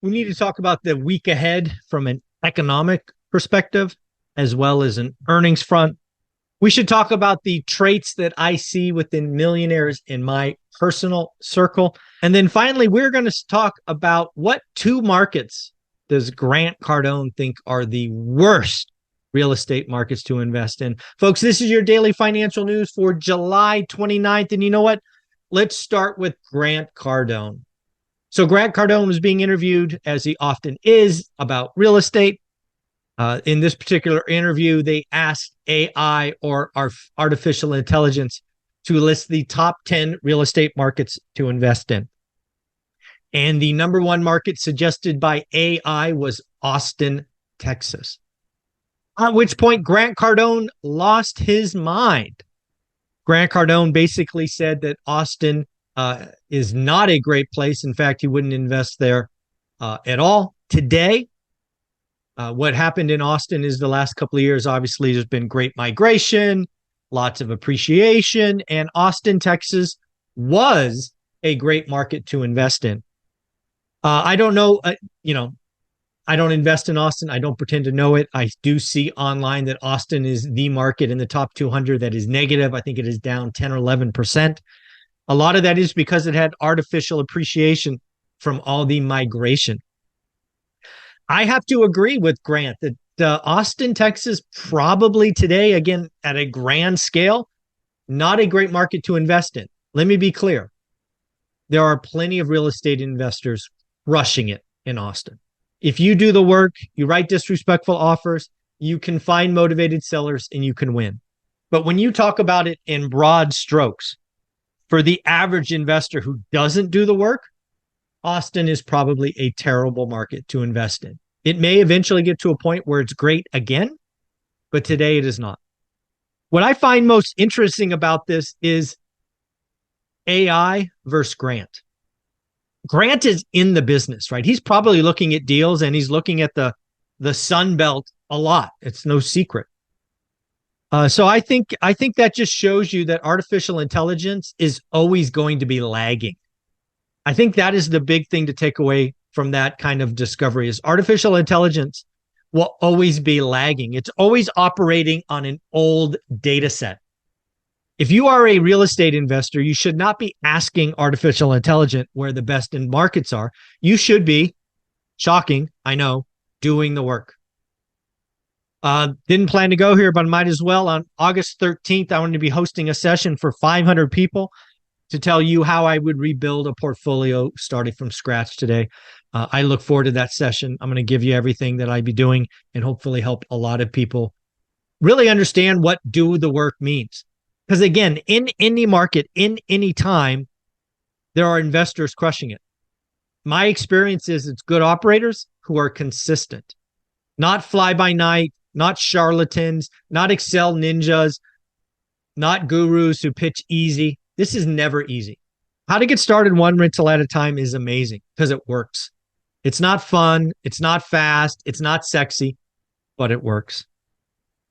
We need to talk about the week ahead from an economic perspective as well as an earnings front. We should talk about the traits that I see within millionaires in my personal circle. And then finally, we're going to talk about what two markets does Grant Cardone think are the worst real estate markets to invest in. Folks, this is your daily financial news for July 29th. And you know what? Let's start with Grant Cardone. So Grant Cardone was being interviewed, as he often is, about real estate. In this particular interview, they asked AI or artificial intelligence to list the top 10 real estate markets to invest in. And the number one market suggested by AI was Austin, Texas. At which point, Grant Cardone lost his mind. Grant Cardone basically said that Austin is not a great place. In fact, he wouldn't invest there at all. Today, what happened in Austin is the last couple of years, obviously, there's been great migration, lots of appreciation, and Austin, Texas was a great market to invest in. I don't know, I don't invest in Austin. I don't pretend to know it. I do see online that Austin is the market in the top 200 that is negative. I think it is down 10 or 11%. A lot of that is because it had artificial appreciation from all the migration. I have to agree with Grant that Austin, Texas, probably today, again, at a grand scale, not a great market to invest in. Let me be clear. There are plenty of real estate investors rushing it in Austin. If you do the work, you write disrespectful offers, you can find motivated sellers and you can win. But when you talk about it in broad strokes, for the average investor who doesn't do the work, Austin is probably a terrible market to invest in. It may eventually get to a point where it's great again, but today it is not. What I find most interesting about this is AI versus Grant. Grant is in the business, right? He's probably looking at deals and he's looking at the Sun Belt a lot. It's no secret. So I think that just shows you that artificial intelligence is always going to be lagging. I think that is the big thing to take away from that kind of discovery is artificial intelligence will always be lagging. It's always operating on an old data set. If you are a real estate investor, you should not be asking artificial intelligence where the best in markets are. You should be, shocking, I know, doing the work. Didn't plan to go here, but might as well. On August 13th, I wanted to be hosting a session for 500 people to tell you how I would rebuild a portfolio starting from scratch today. I look forward to that session. I'm going to give you everything that I'd be doing and hopefully help a lot of people really understand what do the work means. Because again, in any market, in any time, there are investors crushing it. My experience is it's good operators who are consistent, not fly by night, not charlatans, not Excel ninjas, not gurus who pitch easy. This is never easy. How to get started one rental at a time is amazing because it works. It's not fun. It's not fast. It's not sexy, but it works.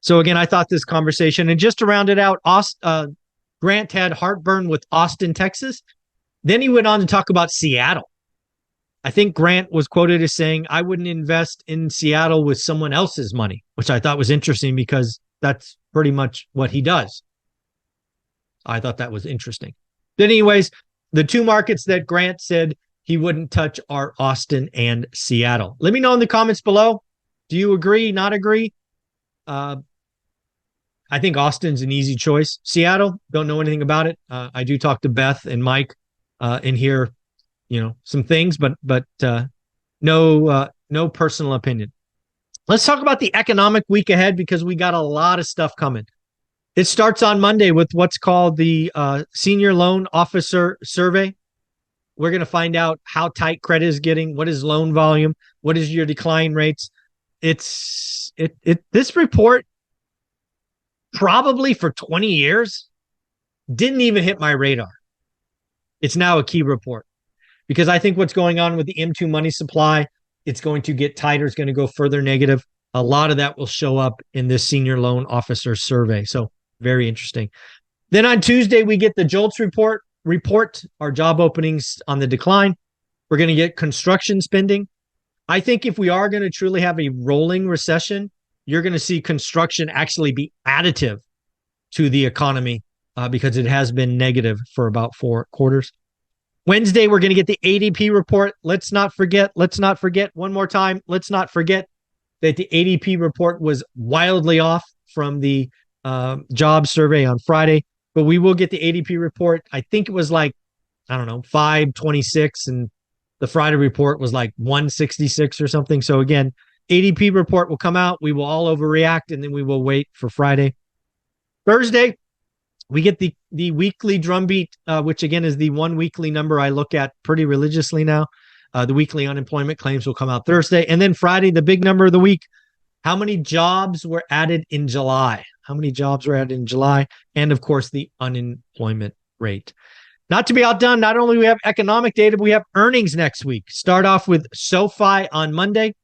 So again, I thought this conversation, and just to round it out, Grant had heartburn with Austin, Texas. Then he went on to talk about Seattle. I think Grant was quoted as saying, I wouldn't invest in Seattle with someone else's money, which I thought was interesting because that's pretty much what he does. I thought that was interesting. But anyways, the two markets that Grant said he wouldn't touch are Austin and Seattle. Let me know in the comments below. Do you agree, not agree? I think Austin's an easy choice. Seattle, don't know anything about it. I do talk to Beth and Mike and hear, some things, but no personal opinion. Let's talk about the economic week ahead because we got a lot of stuff coming. It starts on Monday with what's called the Senior Loan Officer Survey. We're going to find out how tight credit is getting, what is loan volume, what is your decline rates. This report probably for 20 years didn't even hit my radar. It's now a key report because I think what's going on with the M2 money supply, it's going to get tighter. It's going to go further negative. A lot of that will show up in this Senior Loan Officer Survey. So very interesting. Then on Tuesday, we get the JOLTS report, our job openings on the decline. We're going to get construction spending. I think if we are going to truly have a rolling recession, you're going to see construction actually be additive to the economy because it has been negative for about 4 quarters. Wednesday, we're going to get the ADP report. Let's not forget one more time. Let's not forget that the ADP report was wildly off from the job survey on Friday, but we will get the ADP report. I think it was like, I don't know, 526, and the Friday report was like 166 or something. So again, ADP report will come out. We will all overreact, and then we will wait for Friday. Thursday, we get the weekly drumbeat, which again is the one weekly number I look at pretty religiously now. The weekly unemployment claims will come out Thursday. And then Friday, the big number of the week, how many jobs were added in July? How many jobs were added in July? And of course, the unemployment rate. Not to be outdone, not only do we have economic data, but we have earnings next week. Start off with SoFi on Monday.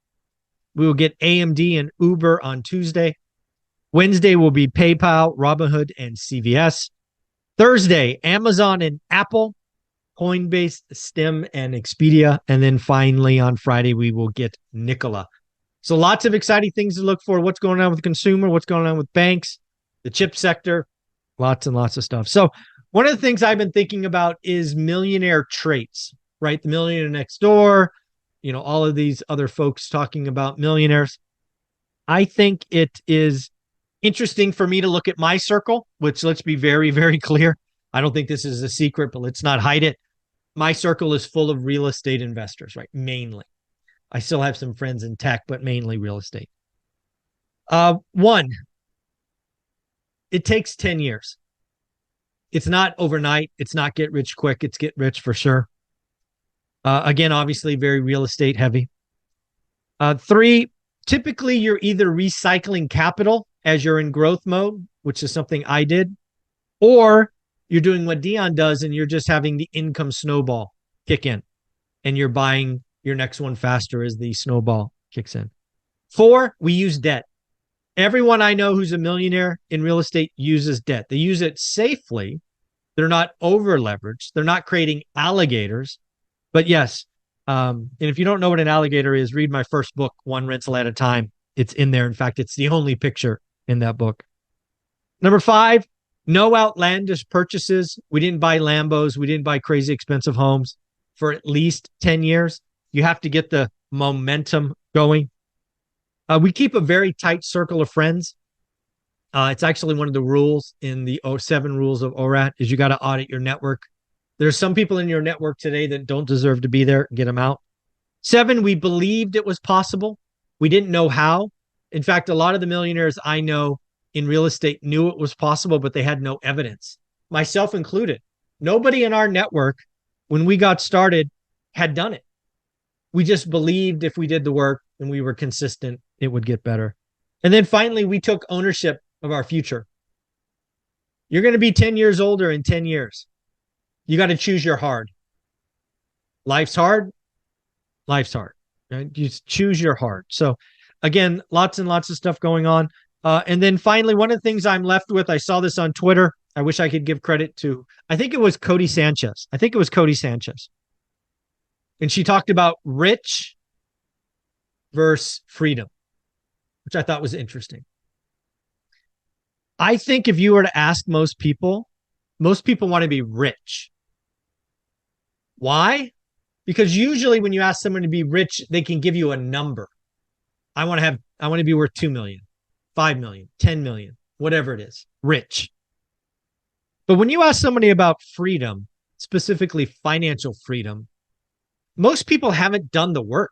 We will get AMD and Uber on Tuesday. Wednesday will be PayPal, Robinhood, and CVS. Thursday, Amazon and Apple, Coinbase, Stem, and Expedia. And then finally on Friday, we will get Nikola. So lots of exciting things to look for. What's going on with the consumer? What's going on with banks, the chip sector, lots and lots of stuff. So one of the things I've been thinking about is Millionaire Traits, right? The Millionaire Next Door, all of these other folks talking about millionaires. I think it is interesting for me to look at my circle, which, let's be very, very clear. I don't think this is a secret, but let's not hide it. My circle is full of real estate investors, right? Mainly. I still have some friends in tech, but mainly real estate. One, it takes 10 years. It's not overnight. It's not get rich quick. It's get rich for sure. Again, obviously very real estate heavy. 3, typically you're either recycling capital as you're in growth mode, which is something I did, or you're doing what Dion does and you're just having the income snowball kick in and you're buying your next one faster as the snowball kicks in. 4, we use debt. Everyone I know who's a millionaire in real estate uses debt. They use it safely. They're not over leveraged. They're not creating alligators. But yes, and if you don't know what an alligator is, read my first book, One Rental at a Time. It's in there. In fact, it's the only picture in that book. Number 5, no outlandish purchases. We didn't buy Lambos. We didn't buy crazy expensive homes for at least 10 years. You have to get the momentum going. We keep a very tight circle of friends. It's actually one of the rules in the 7 rules of ORAT is you got to audit your network. There's some people in your network today that don't deserve to be there. Get them out. 7, we believed it was possible. We didn't know how. In fact, a lot of the millionaires I know in real estate knew it was possible, but they had no evidence, myself included. Nobody in our network, when we got started, had done it. We just believed if we did the work and we were consistent, it would get better. And then finally, we took ownership of our future. You're going to be 10 years older in 10 years. You got to choose your hard. Life's hard. Life's hard. Right? You choose your hard. So again, lots and lots of stuff going on. And then finally, one of the things I'm left with, I saw this on Twitter. I wish I could give credit to, I think it was Cody Sanchez. And she talked about rich versus freedom, which I thought was interesting. I think if you were to ask most people want to be rich. Why? Because usually when you ask someone to be rich, they can give you a number. I want to be worth 2 million, 5 million, 10 million, whatever it is, rich. But when you ask somebody about freedom, specifically financial freedom, most people haven't done the work.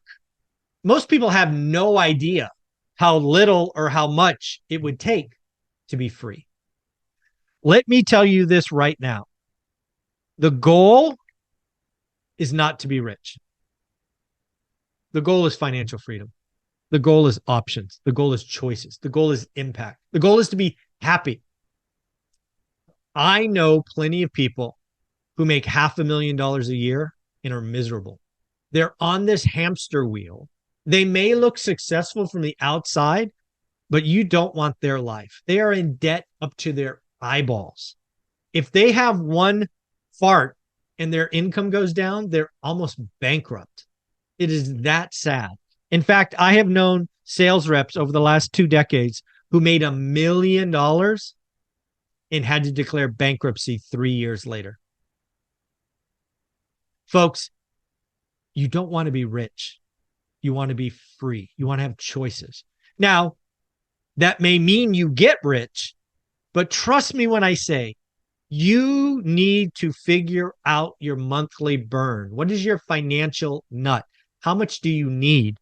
Most people have no idea how little or how much it would take to be free. Let me tell you this right now. The goal is not to be rich. The goal is financial freedom. The goal is options. The goal is choices. The goal is impact. The goal is to be happy. I know plenty of people who make $500,000 a year and are miserable. They're on this hamster wheel. They may look successful from the outside, but you don't want their life. They are in debt up to their eyeballs. If they have one fart and their income goes down, they're almost bankrupt. It is that sad. In fact, I have known sales reps over the last 2 decades who made $1 million and had to declare bankruptcy 3 years later. Folks, you don't want to be rich. You want to be free. You want to have choices. Now, that may mean you get rich, but trust me when I say you need to figure out your monthly burn. What is your financial nut? How much do you need?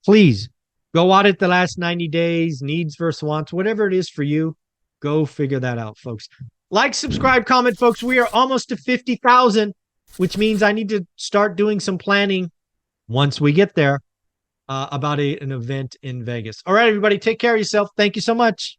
Please go audit the last 90 days, needs versus wants, whatever it is for you. Go figure that out, folks. Like, subscribe, comment, folks. We are almost to 50,000, which means I need to start doing some planning once we get there about an event in Vegas. All right, everybody, take care of yourself. Thank you so much.